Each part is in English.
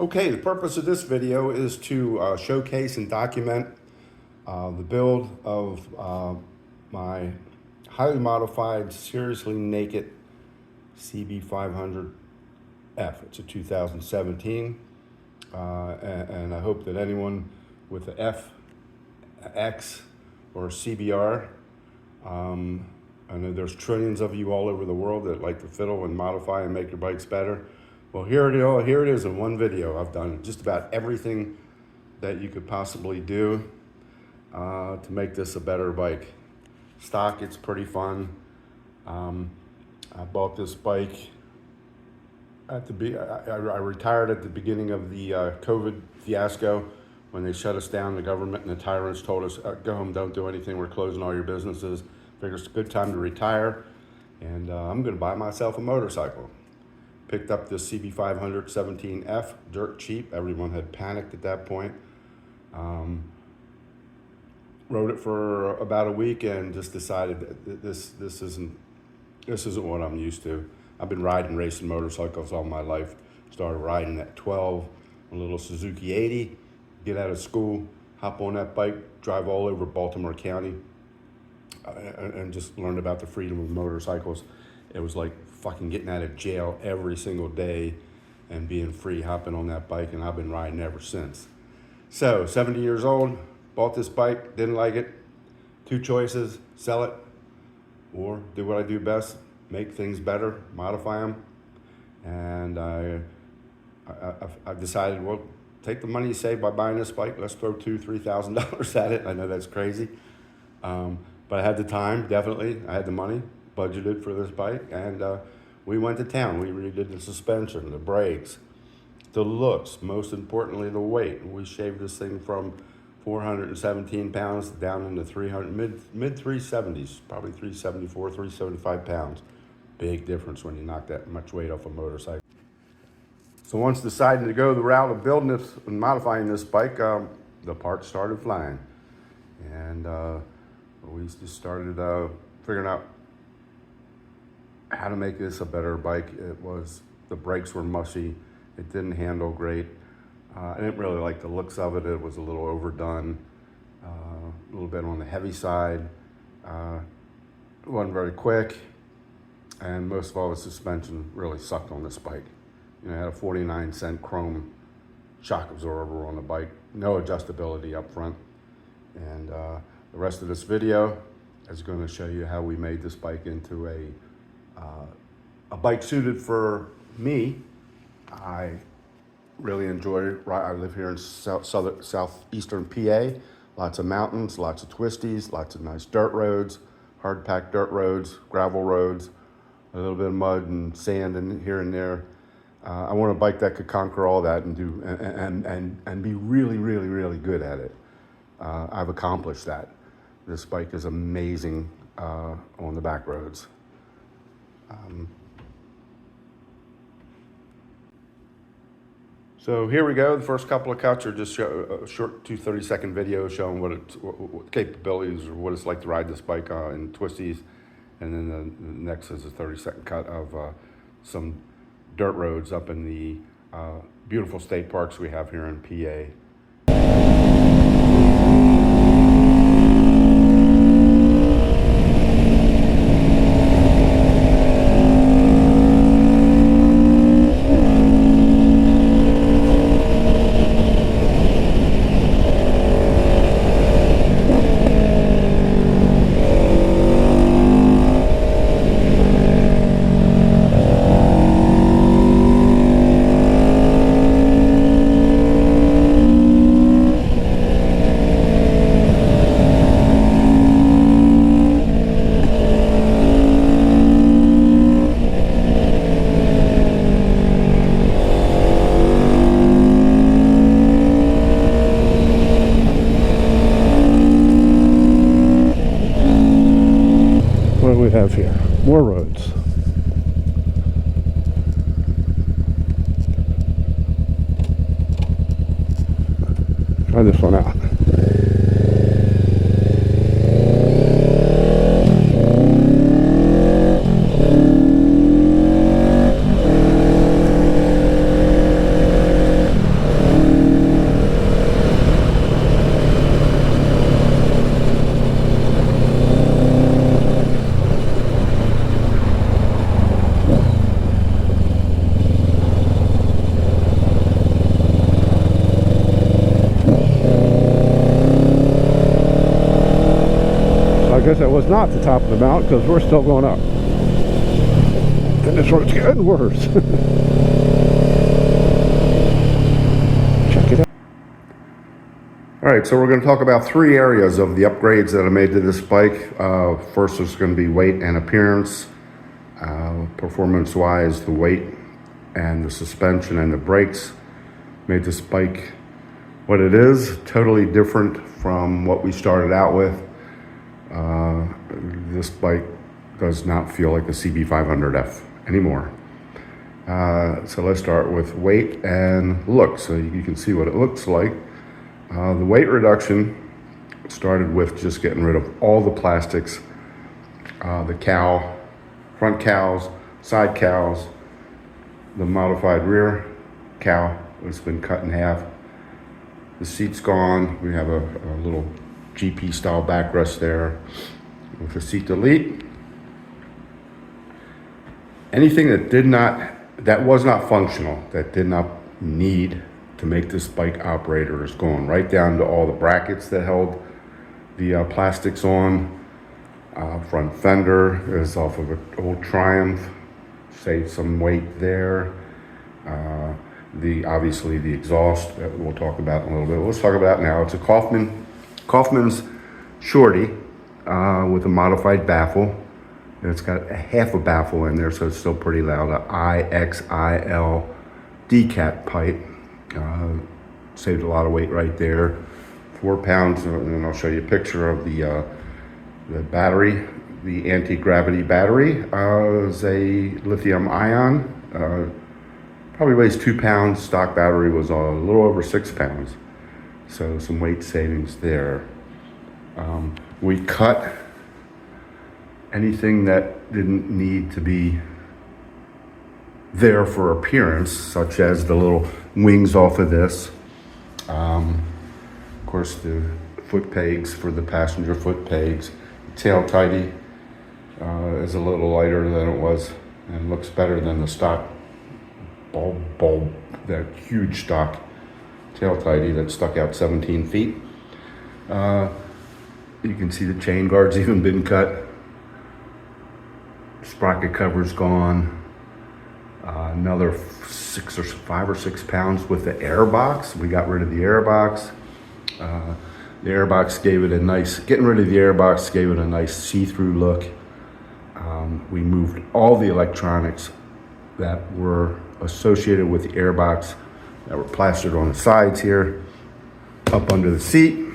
Okay, the purpose of this video is to showcase and document the build of my highly modified, seriously naked CB500F. It's a 2017, and I hope that anyone with the F, X, or CBR, I know there's trillions of you all over the world that like to fiddle and modify and make your bikes better. Well, here it is in one video. I've done just about everything that you could possibly do to make this a better bike. Stock, it's pretty fun. I bought this bike at I retired at the beginning of the COVID fiasco when they shut us down. The government and the tyrants told us, go home, don't do anything. We're closing all your businesses. Figured it's a good time to retire. And I'm gonna buy myself a motorcycle. Picked up this CB500 17F, dirt cheap. Everyone had panicked at that point. Rode it for about a week and just decided that this isn't what I'm used to. I've been riding racing motorcycles all my life. Started riding at 12, a little Suzuki 80. Get out of school, hop on that bike, drive all over Baltimore County, and just learned about the freedom of motorcycles. It was like fucking getting out of jail every single day and being free hopping on that bike, and I've been riding ever since. So, 70 years old, bought this bike, didn't like it. Two choices: sell it or do what I do best, make things better, modify them. And I decided, well, take the money you save by buying this bike, let's throw $2,000-3,000 at it. I know that's crazy, but I had the time, definitely. I had the money budgeted for this bike, and we went to town. We redid the suspension, the brakes, the looks, most importantly, the weight. We shaved this thing from 417 pounds down into 300, mid 370s, probably 374, 375 pounds. Big difference when you knock that much weight off a motorcycle. So once deciding to go the route of building this and modifying this bike, the parts started flying. And we just started figuring out how to make this a better bike. The brakes were mushy. It didn't handle great. I didn't really like the looks of it. It was a little overdone, a little bit on the heavy side. It wasn't very quick. And most of all, the suspension really sucked on this bike. You know, I had a 49-cent chrome shock absorber on the bike, no adjustability up front. And the rest of this video is going to show you how we made this bike into a bike suited for me. I really enjoy it. I live here in southeastern PA. Lots of mountains, lots of twisties, lots of nice dirt roads, hard-packed dirt roads, gravel roads, a little bit of mud and sand in here and there. I want a bike that could conquer all that and do and be really, really, really good at it. I've accomplished that. This bike is amazing on the back roads. So here we go. The first couple of cuts are just a short 2 30-second videos showing what capabilities or what it's like to ride this bike in twisties. And then the next is a 30-second cut of some dirt roads up in the beautiful state parks we have here in PA. What do we have here? More roads. Try this one out. guess that was not the top of the mountain because we're still going up. And this road's getting worse. Check it out. All right, so we're going to talk about 3 areas of the upgrades that I made to this bike. First is going to be weight and appearance. Performance-wise, the weight and the suspension and the brakes made this bike what it is. Totally different from what we started out with. This bike does not feel like the CB500F anymore. So let's start with weight and look, so you can see what it looks like. The weight reduction started with just getting rid of all the plastics, the cowl, front cowls, side cowls, the modified rear cowl, it's been cut in half. The seat's gone. We have a little GP style backrest there with the seat delete. Anything that was not functional, that did not need to make this bike operator is gone, right down to all the brackets that held the plastics on. Front fender is off of an old Triumph, saved some weight there. Obviously the exhaust that we'll talk about in a little bit. Let's talk about it now. It's a Kaufman's Shorty with a modified baffle. It's got a half a baffle in there, so it's still pretty loud. A IXIL decat pipe. Saved a lot of weight right there. 4 pounds, and then I'll show you a picture of the battery. The anti-gravity battery is a lithium ion. Probably weighs 2 pounds. Stock battery was a little over 6 pounds. So some weight savings there. We cut anything that didn't need to be there for appearance, such as the little wings off of this. Of course, the foot pegs for the passenger foot pegs. Tail tidy is a little lighter than it was and looks better than the stock bulb, that huge stock tail tidy that stuck out 17 feet. You can see the chain guard's even been cut. Sprocket cover's gone. Another 5 or 6 pounds with the air box. We got rid of the air box. The air box gave it a nice, getting rid of the air box gave it a nice see-through look. We moved all the electronics that were associated with the air box that were plastered on the sides here, up under the seat.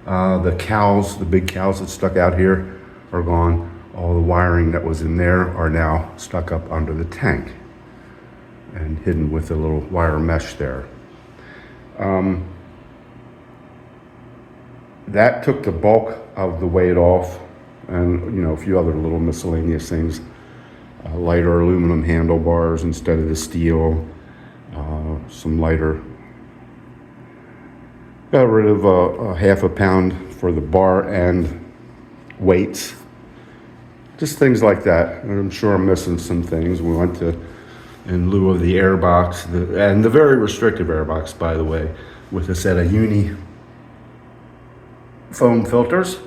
The cowls, the big cowls that stuck out here are gone. All the wiring that was in there are now stuck up under the tank and hidden with a little wire mesh there. That took the bulk of the weight off, and a few other little miscellaneous things. Lighter aluminum handlebars instead of the steel. Some lighter. Got rid of a half a pound for the bar end weights. Just things like that. And I'm sure I'm missing some things. We went to, in lieu of the airbox, and the very restrictive airbox, by the way, with a set of uni foam filters.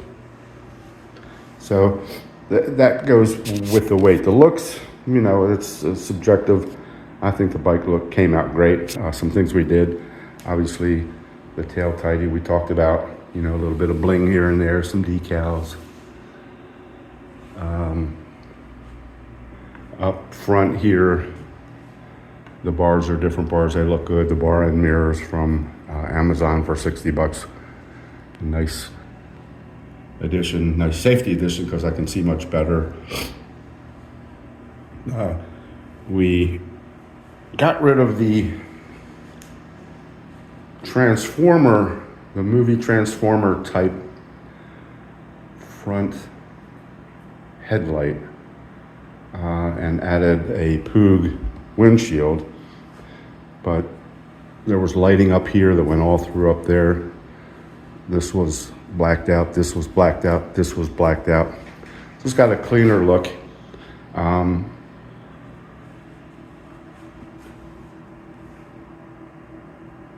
So that goes with the weight. The looks, it's subjective. I think the bike look came out great. Some things we did, obviously the tail tidy we talked about, a little bit of bling here and there, some decals. Up front here, the bars are different bars. They look good. The bar end mirrors from Amazon for $60. A nice addition, nice safety addition because I can see much better. We got rid of the Transformer, the movie Transformer type front headlight and added a Poog windshield, but there was lighting up here that went all through up there. This was blacked out, this was blacked out, this was blacked out. It's got a cleaner look.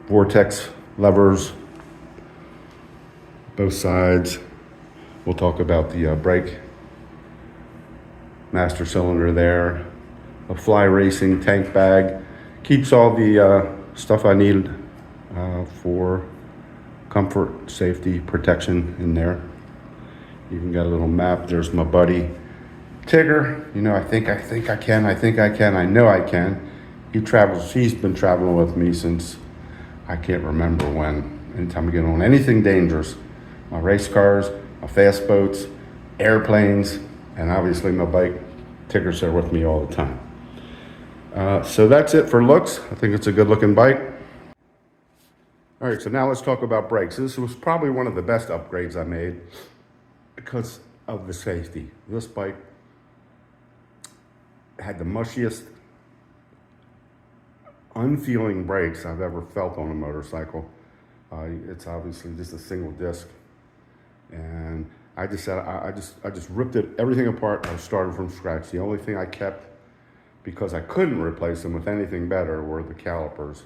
Vortex levers, both sides. We'll talk about the brake master cylinder there, a fly racing tank bag, keeps all the stuff I need for comfort, safety, protection in there. Even got a little map. There's my buddy Tigger. You know, I think I can, I know I can. He's been traveling with me since I can't remember when. Anytime I get on anything dangerous, my race cars, my fast boats, airplanes, and obviously my bike. Tigger's there with me all the time. So that's it for looks. I think it's a good looking bike. All right, so now let's talk about brakes. This was probably one of the best upgrades I made because of the safety. This bike had the mushiest, unfeeling brakes I've ever felt on a motorcycle. It's obviously just a single disc, and I just ripped everything apart. I started from scratch. The only thing I kept, because I couldn't replace them with anything better, were the calipers.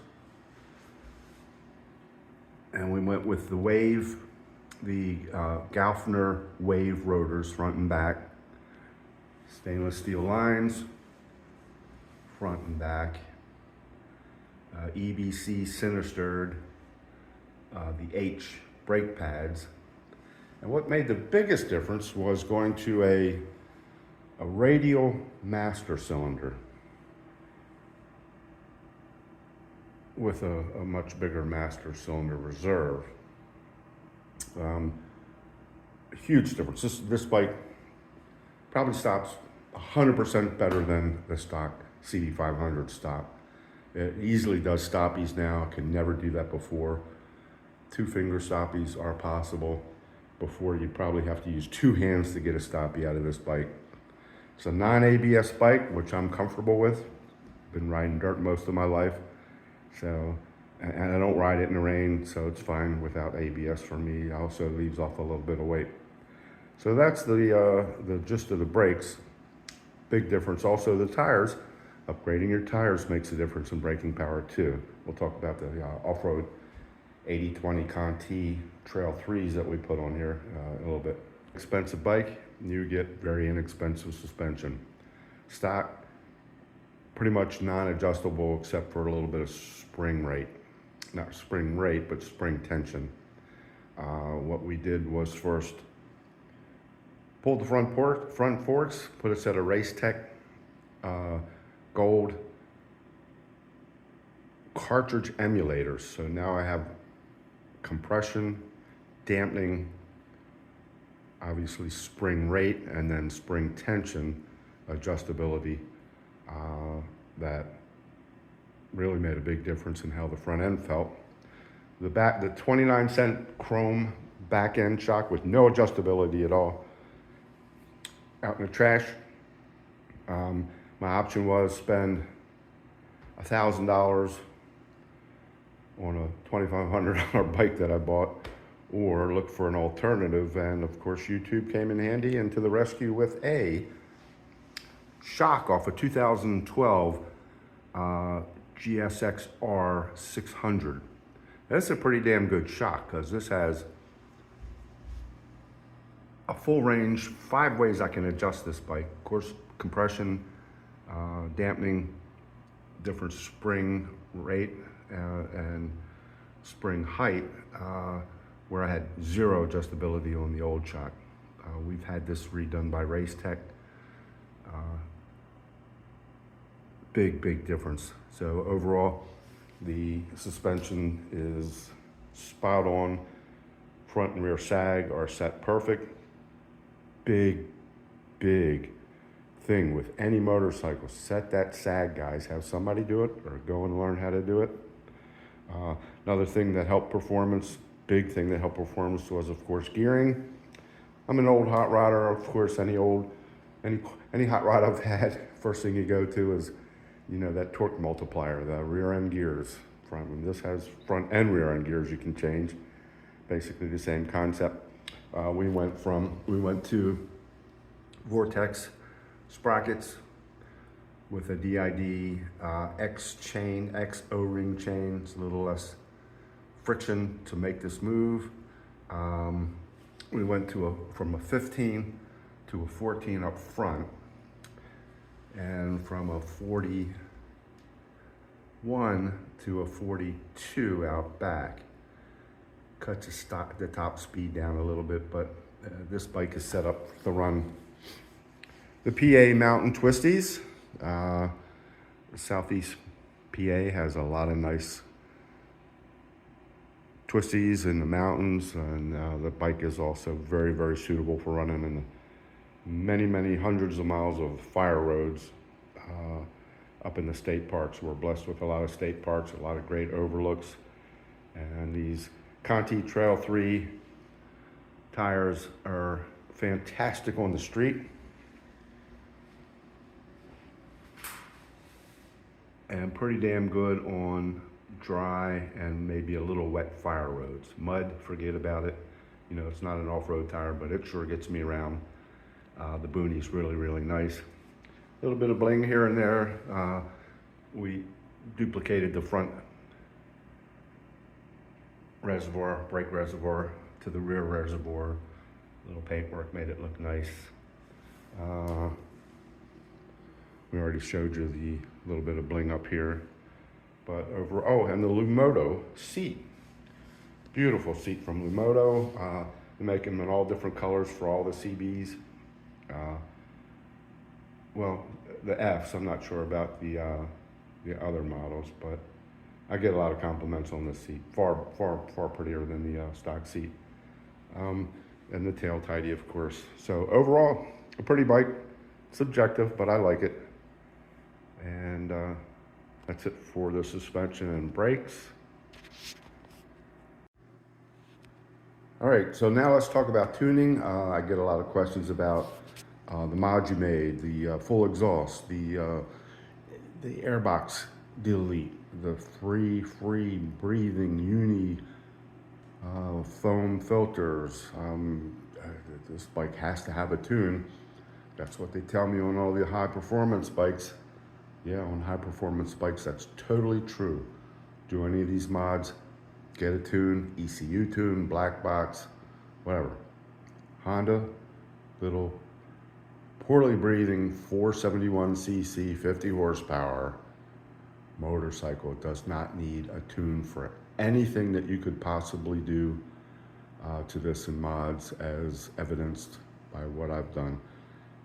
And we went with the Wave, the Gaufner Wave rotors, front and back, stainless steel lines, front and back, EBC Sinistered, the H brake pads. And what made the biggest difference was going to a radial master cylinder with a much bigger master cylinder reserve. Huge difference. This bike probably stops 100% better than the stock CB500 stop. It easily does stoppies now. Can never do that before. 2-finger stoppies are possible. Before, you probably have to use 2 hands to get a stoppie out of this bike. It's a non-ABS bike, which I'm comfortable with. Been riding dirt most of my life, so, and I don't ride it in the rain, so it's fine without ABS for me. It also leaves off a little bit of weight. So that's the gist of the brakes. Big difference. Also the tires. Upgrading your tires makes a difference in braking power too. We'll talk about the off-road 80/20 Conti Trail 3s that we put on here a little bit. Expensive bike, you get very inexpensive suspension. Stock, pretty much non-adjustable except for a little bit of spring rate. Not spring rate, but spring tension. What we did was first pulled the front forks, put a set of Race Tech gold cartridge emulators. So now I have compression, dampening, obviously spring rate, and then spring tension adjustability that really made a big difference in how the front end felt. The 29-cent chrome back end shock with no adjustability at all, out in the trash. My option was spend $1,000 on a $2,500 bike that I bought, or look for an alternative. And of course, YouTube came in handy and to the rescue with a shock off a 2012 GSX-R 600. That's a pretty damn good shock because this has a full range, 5 ways I can adjust this bike. Of course, compression, dampening, different spring rate, and spring height, where I had 0 adjustability on the old shock. We've had this redone by Race Tech. Big difference. So overall, the suspension is spot on. Front and rear sag are set perfect. Big thing with any motorcycle. Set that sag, guys. Have somebody do it or go and learn how to do it. Another thing that helped performance, big thing that helped performance was, of course, gearing. I'm an old hot rodder, of course. Any hot rod I've had, first thing you go to is, you know, that torque multiplier, the rear end gears. This has front and rear end gears you can change. Basically the same concept. We went to Vortex sprockets with a DID X chain, X O-ring chain. It's a little less friction to make this move. we went from a 15 to a 14 up front, and from a 41 to a 42 out back. Cut the top speed down a little bit, but this bike is set up to run the PA mountain twisties. Southeast PA has a lot of nice twisties in the mountains, and the bike is also very, very suitable for running in the many hundreds of miles of fire roads up in the state parks. We're blessed with a lot of state parks, a lot of great overlooks, and these Conti Trail 3 tires are fantastic on the street and pretty damn good on dry and maybe a little wet fire roads. Mud, forget about it. You know, it's not an off-road tire, but it sure gets me around. The booney's really, really nice. A little bit of bling here and there. We duplicated the front reservoir, brake reservoir, to the rear reservoir. A little paintwork made it look nice. We already showed you the little bit of bling up here. But and the Lumoto seat. Beautiful seat from Lumoto. They make them in all different colors for all the CBs. Well, the Fs, I'm not sure about the other models, but I get a lot of compliments on this seat. Far prettier than the stock seat. And the tail tidy, of course. So overall, a pretty bike. Subjective, but I like it. And that's it for the suspension and brakes. All right, so now let's talk about tuning. I get a lot of questions about the mods you made, the full exhaust, the airbox delete, the free breathing uni foam filters. This bike has to have a tune. That's what they tell me on all the high performance bikes. Yeah, on high performance bikes, that's totally true. Do any of these mods, get a tune, ECU tune, black box, whatever. Honda, little poorly breathing 471cc, 50 horsepower motorcycle does not need a tune for anything that you could possibly do to this in mods, as evidenced by what I've done.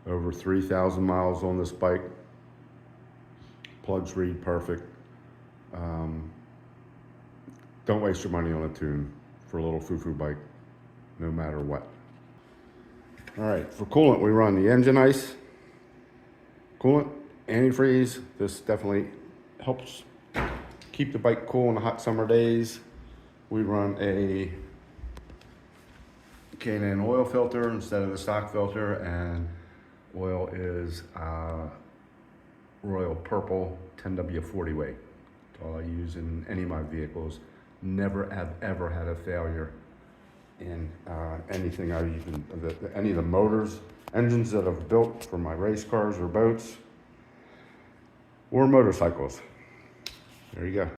Over 3,000 miles on this bike. Plugs read perfect. Don't waste your money on a tune for a little foo-foo bike, no matter what. All right, for coolant, we run the engine ice, coolant, antifreeze. This definitely helps keep the bike cool in the hot summer days. We run a K&N oil filter instead of the stock filter, and oil is Royal Purple 10W40 weight. That's all I use in any of my vehicles. Never have ever had a failure in anything I've any of the motors, engines that I've built for my race cars or boats or motorcycles. There you go.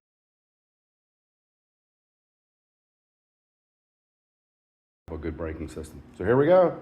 A good braking system. So here we go.